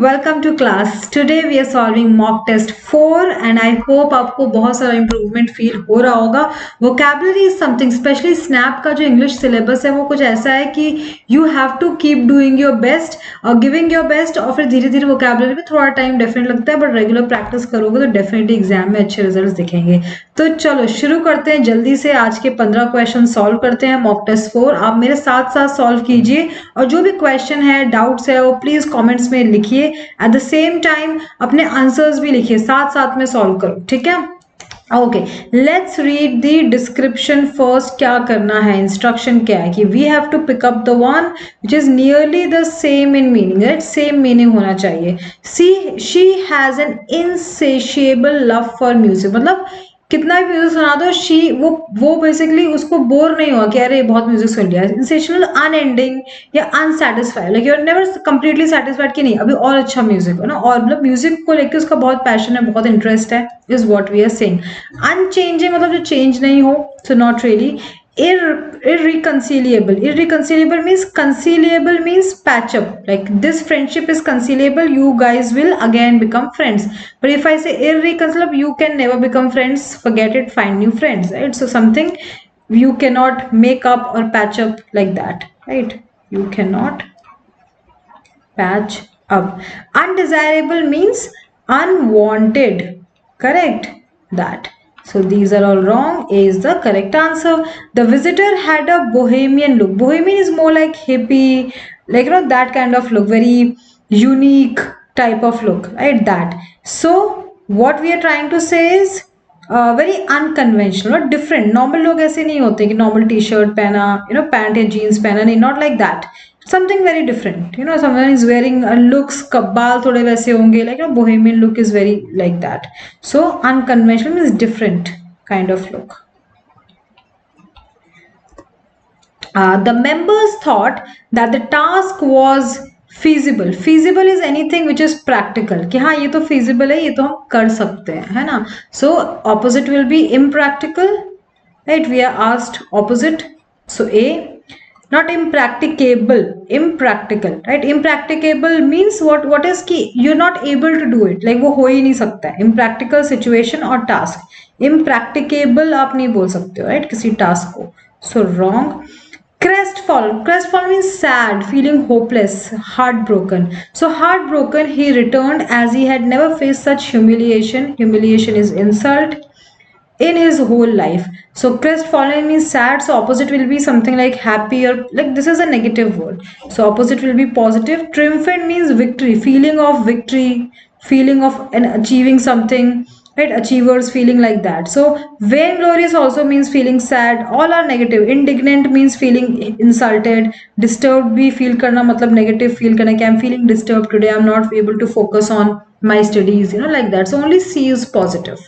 Welcome to class. Today we are solving mock test 4 and I hope आपको बहुत सारा improvement feel हो रहा होगा। Vocabulary is something, especially snap का जो इंग्लिश सिलेबस है वो कुछ ऐसा है कि you have to keep doing your best और गिविंग योर बेस्ट, और फिर धीरे धीरे वोकैबुलरी में थोड़ा टाइम डेफिनेट लगता है, बट रेगुलर प्रैक्टिस करोगे तो डेफिनेटली एग्जाम में अच्छे रिजल्ट दिखेंगे। तो चलो शुरू करते हैं जल्दी से। आज के 15 क्वेश्चन सॉल्व करते हैं मॉक टेस्ट 4। आप मेरे साथ साथ सॉल्व कीजिए और जो भी क्वेश्चन है, डाउट्स है, वो प्लीज कमेंट्स में लिखिए। एट द सेम टाइम अपने आंसर्स भी लिखिए, साथ साथ में सॉल्व करो, ठीक है। Okay, let's read the description first. क्या करना है, इंस्ट्रक्शन क्या है कि we have to pick up the one which is nearly the same in meaning, right, same meaning होना चाहिए। She has an insatiable love for music, मतलब कितना भी म्यूजिक सुना दो, शी वो बेसिकली उसको बोर नहीं हुआ कि अरे बहुत म्यूजिक सुन लिया। इंसेशनल, अनएंडिंग या unsatisfied, like you are never completely satisfied कि नहीं अभी और अच्छा म्यूजिक हो ना, और मतलब म्यूजिक को लेकर उसका बहुत पैशन है, बहुत इंटरेस्ट है, is what we are saying. Unchanging मतलब जो चेंज नहीं हो, so not really. Irreconcilable means conciliable means patch up, like this friendship is conciliable, you guys will again become friends. But if I say irreconcilable, you can never become friends, forget it, find new friends, right? So something you cannot make up or patch up like that, right? You cannot patch up. Undesirable means unwanted, correct? That. So these are all wrong. A is the correct answer. The visitor had a bohemian look. Bohemian is more like hippie, like that kind of look, very unique type of look, right? That. So what we are trying to say is very unconventional, different. Normal लोग ऐसे नहीं होते कि normal t-shirt पहना, pant या jeans पहना, नहीं, not like that. Something very different, someone is wearing looks, बाल थोड़े वैसे होंगे, like bohemian look is very like that. So unconventional means different kind of look. The members thought that the task was feasible. Feasible is anything which is practical, कि हाँ ये तो feasible है, ये तो हम कर सकते हैं, है ना. So opposite will be impractical, right? We are asked opposite. So A. Not impracticable, impractical, right? Impracticable means what is कि you're not able to do it, like वो हो ही नहीं सकता है. Impractical situation और task. Impracticable आप नहीं बोल सकते हो, right, किसी task को. So wrong. Crestfallen. Crestfallen means sad, feeling hopeless, heartbroken. So heartbroken, he returned as he had never faced such humiliation. Humiliation is insult in his whole life. So crestfallen means sad, so opposite will be something like happy, or like this is a negative word, so opposite will be positive. Triumphant means victory, feeling of victory, feeling of achieving something, right? Achievers feeling like that. So vainglorious also means feeling sad, all are negative. Indignant means feeling insulted. Disturbed bhi feel karna matlab negative feel karna ki I'm feeling disturbed today, I'm not able to focus on my studies, like that. So only C is positive.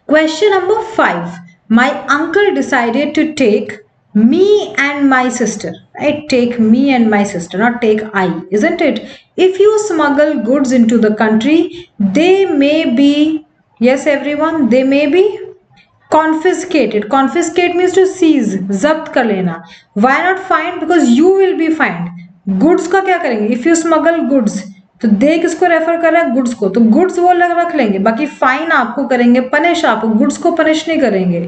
Question number 5. My uncle decided to take me and my sister. Right? Take me and my sister, not take I, isn't it? If you smuggle goods into the country, they may be, yes everyone, they may be confiscated. Confiscate means to seize, zabt kar lena. Why not fined? Because you will be fined. Goods का क्या करेंगे? If you smuggle goods, तो दे किसको refer कर रहा है? Goods को, तो गुड्स वो लग रख लेंगे, बाकी फाइन आपको करेंगे, पनिश आपको, गुड्स को पनिश नहीं करेंगे,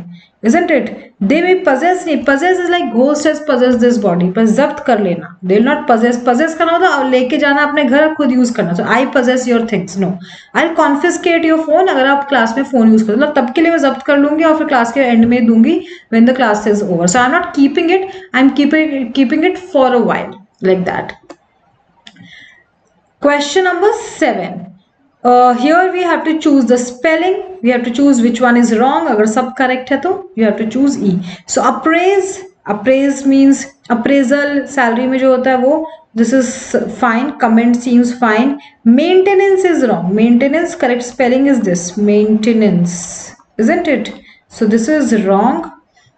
isn't it? They may possess नहीं, possess is like ghost has possessed this body, पर जब्त कर लेना, they will not possess. possess करना होता है लेके जाना अपने घर, खुद यूज करना. So I possess your things, no, I'll confiscate your phone. अगर आप क्लास में फोन यूज करते हो तब के लिए मैं जब्त कर लूंगी और फिर क्लास के एंड में दूंगी when the class is over. So I'm not keeping it, I'm keeping it for a while, like that. Question number 7. Here we have to choose the spelling. We have to choose which one is wrong. अगर सब correct है तो you have to choose E. So appraise. Appraise means appraisal, salary में जो होता है वो. This is fine. Comment seems fine. Maintenance is wrong. Maintenance, correct spelling is this. Maintenance, isn't it? So this is wrong.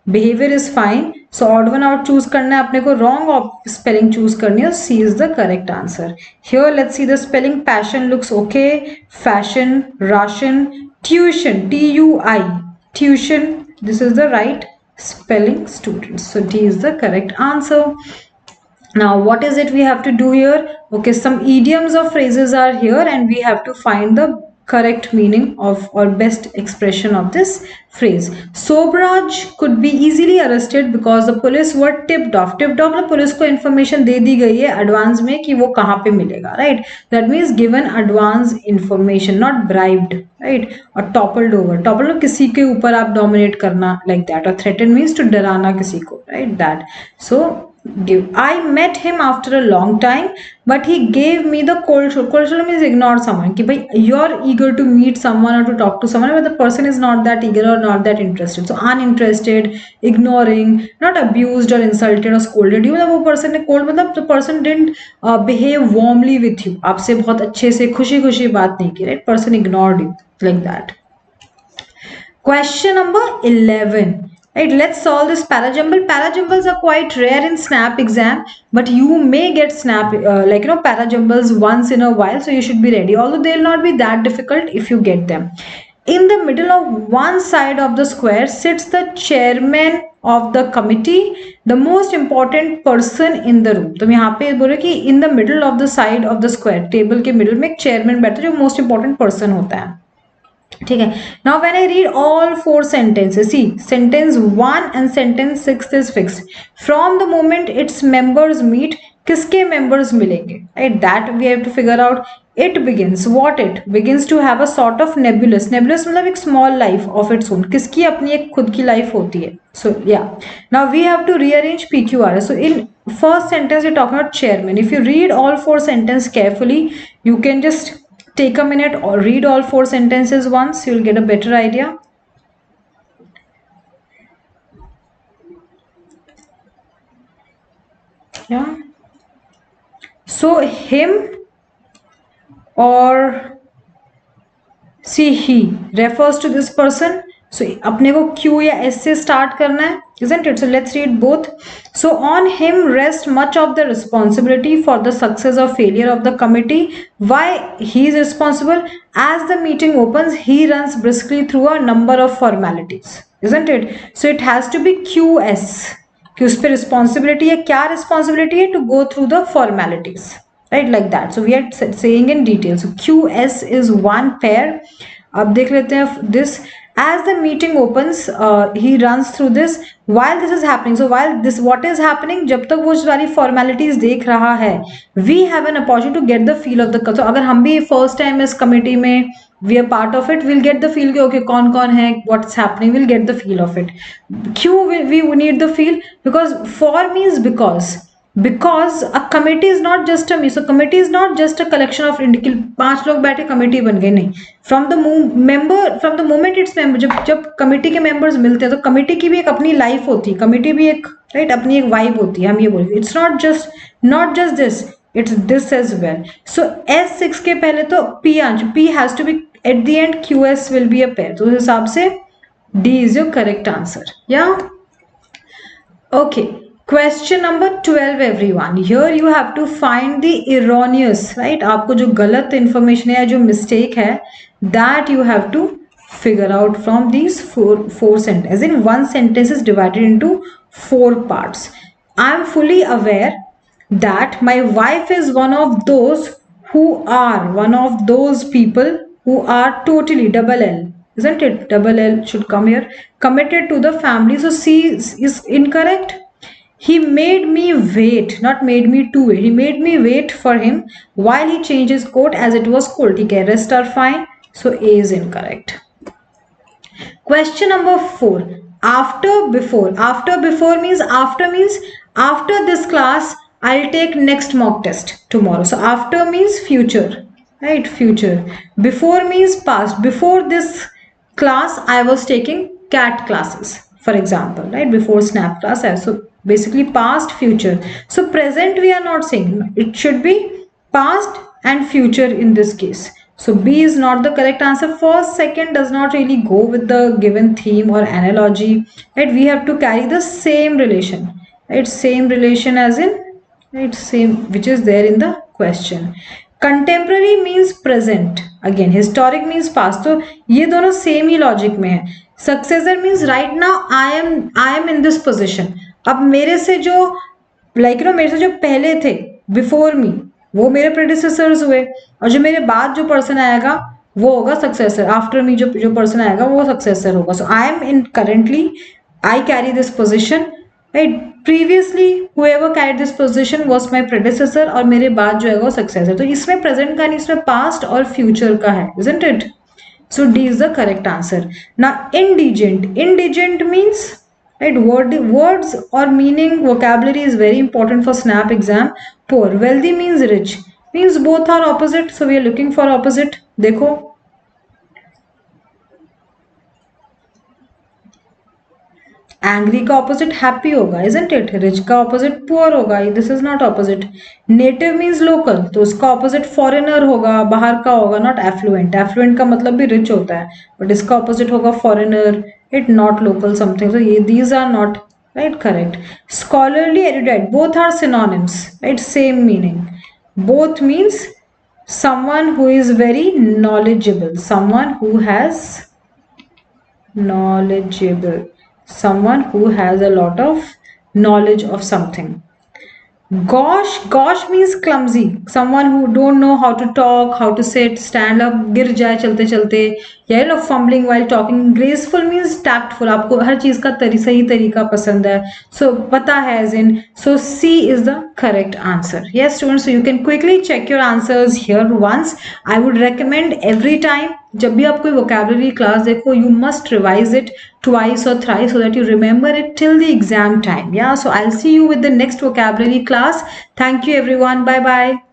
Behavior is fine. So odd one out choose करना है अपने को, wrong spelling choose करनी है. C is the correct answer. Here let's see the spelling. Passion looks okay. Fashion, ration, tuition, T-U-I, tuition. This is the right spelling, students. So D is the correct answer. Now what is it we have to do here? Okay, some idioms or phrases are here and we have to find the correct meaning of or best expression of this phrase. Sobraj could be easily arrested because the police were tipped off. Tipped off, police को information दे दी गई है advance में कि वो कहाँ पे मिलेगा, right? That means given advance information, not bribed, right? और toppled over. Toppled किसी के ऊपर आप dominate करना like that. और threaten means to डराना किसी को, right? That. So give. I met him after a long time, but he gave me the cold shoulder. Cold shoulder means ignore someone. कि भाई you're eager to meet someone or to talk to someone, but the person is not that eager or not that interested. So uninterested, ignoring, not abused or insulted or scolded you. मतलब वो person ने cold मतलब the person didn't behave warmly with you. आपसे बहुत अच्छे से खुशी-खुशी बात नहीं की, right? Person ignored you like that. Question number 11. Right, let's solve this parajumble. Parajumbles are quite rare in SNAP exam, but you may get SNAP parajumbles once in a while, so you should be ready. Although they will not be that difficult if you get them. In the middle of one side of the square sits the chairman of the committee, the most important person in the room. तो यहाँ पे बोल रहे कि in the middle of the side of the square, table के middle में एक chairman बैठता है जो most important person होता है. ठीक है. Now when I read all 4 sentences, see sentence 1 and sentence 6 is fixed. From the moment its members meet, किसके members मिलेंगे, right? That we have to figure out. It begins, what it begins to have a sort of nebulous मतलब एक small life of its own. किसकी अपनी एक खुद की life होती है. So yeah, now we have to rearrange PQR. So in first sentence we're talking about chairman. If you read all 4 sentences carefully, you can just take a minute or read all 4 sentences once. You'll get a better idea. Yeah. So him or see he refers to this person. So अपने को Q या S से start करना है, isn't it? So let's read both. So on him rests much of the responsibility for the success or failure of the committee. Why he is responsible? As the meeting opens, he runs briskly through a number of formalities, isn't it? So it has to be QS. कि उस पे responsibility है, क्या responsibility है? To go through the formalities, right? Like that. So we are saying in detail. So QS is one pair. अब देख लेते हैं this. As the meeting opens, he runs through this. While this is happening, so while this what is happening, जब तक वो सारी formalities देख रहा है, we have an opportunity to get the feel of the. So अगर हम भी first time इस committee में we are part of it, we'll get the feel कि okay कौन कौन है, what's happening, we'll get the feel of it. Q we need the feel because for means because a committee is not just a so committee is not just a collection of 5 लोग बैठे committee बन गए, नहीं. From the moment its member जब committee के members मिलते हैं तो committee की भी एक अपनी life होती है, committee भी एक right अपनी एक vibe होती है, हम ये बोलेंगे. It's not just this, it's this as well. So S6 के पहले तो P has to be at the end, QS will be a pair. तो उस हिसाब से D is your correct answer. Yeah. Okay. Question number 12 everyone. Here you have to find the erroneous, right? आपको जो गलत information है या जो mistake है, that you have to figure out from these four sentences. In one sentence is divided into 4 parts. I am fully aware that my wife is one of those people who are totally double L. Isn't it? Double L should come here. Committed to the family. So C is incorrect. He made me wait, not made me to wait. He made me wait for him while he changed his coat as it was cold. Okay, rest are fine. So A is incorrect. Question number 4. After before. After before means after this class, I'll take next mock test tomorrow. So after means future, right? Future. Before means past. Before this class, I was taking CAT classes, for example, right? Before SNAP class. So basically past, future. So present we are not saying. It should be past and future in this case. So B is not the correct answer. First, second does not really go with the given theme or analogy, right? We have to carry the same relation, right? Same relation as in, right? Same, which is there in the question. Contemporary means present. Again, historic means past. तो ये दोनों same ही logic में है. Successor means right now I am in this position. अब मेरे से जो मेरे से जो पहले थे before me, वो मेरे प्रेडिसेसर्स हुए, और जो मेरे बाद जो पर्सन आएगा वो होगा सक्सेसर, आफ्टर मी जो पर्सन आएगा वो सक्सेसर होगा. So I am in currently, I carry this position, right. Previously whoever carried this position was my predecessor, और मेरे बाद जो है वो सक्सेसर. तो इसमें प्रेजेंट का नहीं, इसमें पास्ट और फ्यूचर का है, isn't it? So D is the correct answer. Now indigent. Indigent means, right, words or meaning vocabulary is very important for SNAP exam. Poor. Wealthy means rich. Means both are opposite. So we are looking for opposite. देखो angry का opposite happy होगा, isn't it. Rich का opposite poor होगा, this is not opposite. Native means local, तो उसका opposite foreigner होगा, बाहर का होगा, नॉट एफ्लुएंट. एफ्लुएंट का मतलब भी रिच होता है, बट इसका ऑपोजिट होगा foreigner, it not local something. तो ये these are not right correct. Scholarly, erudite, both are synonyms, right, same meaning. Both means someone who is very knowledgeable, someone who has knowledgeable, someone who has a lot of knowledge of something. Gosh means clumsy, someone who don't know how to talk, how to sit, stand up, गिर जाए चलते चलते, या fumbling while talking. Graceful means tactful, आपको हर चीज का सही तरीका पसंद है, so पता है as in. So C is the correct answer. Yes students, so you can quickly check your answers here once. I would recommend every time जब भी आप कोई vocabulary class देखो, you must revise it twice or thrice so that you remember it till the exam time. Yeah, so I'll see you with the next vocabulary class. Thank you everyone. Bye bye.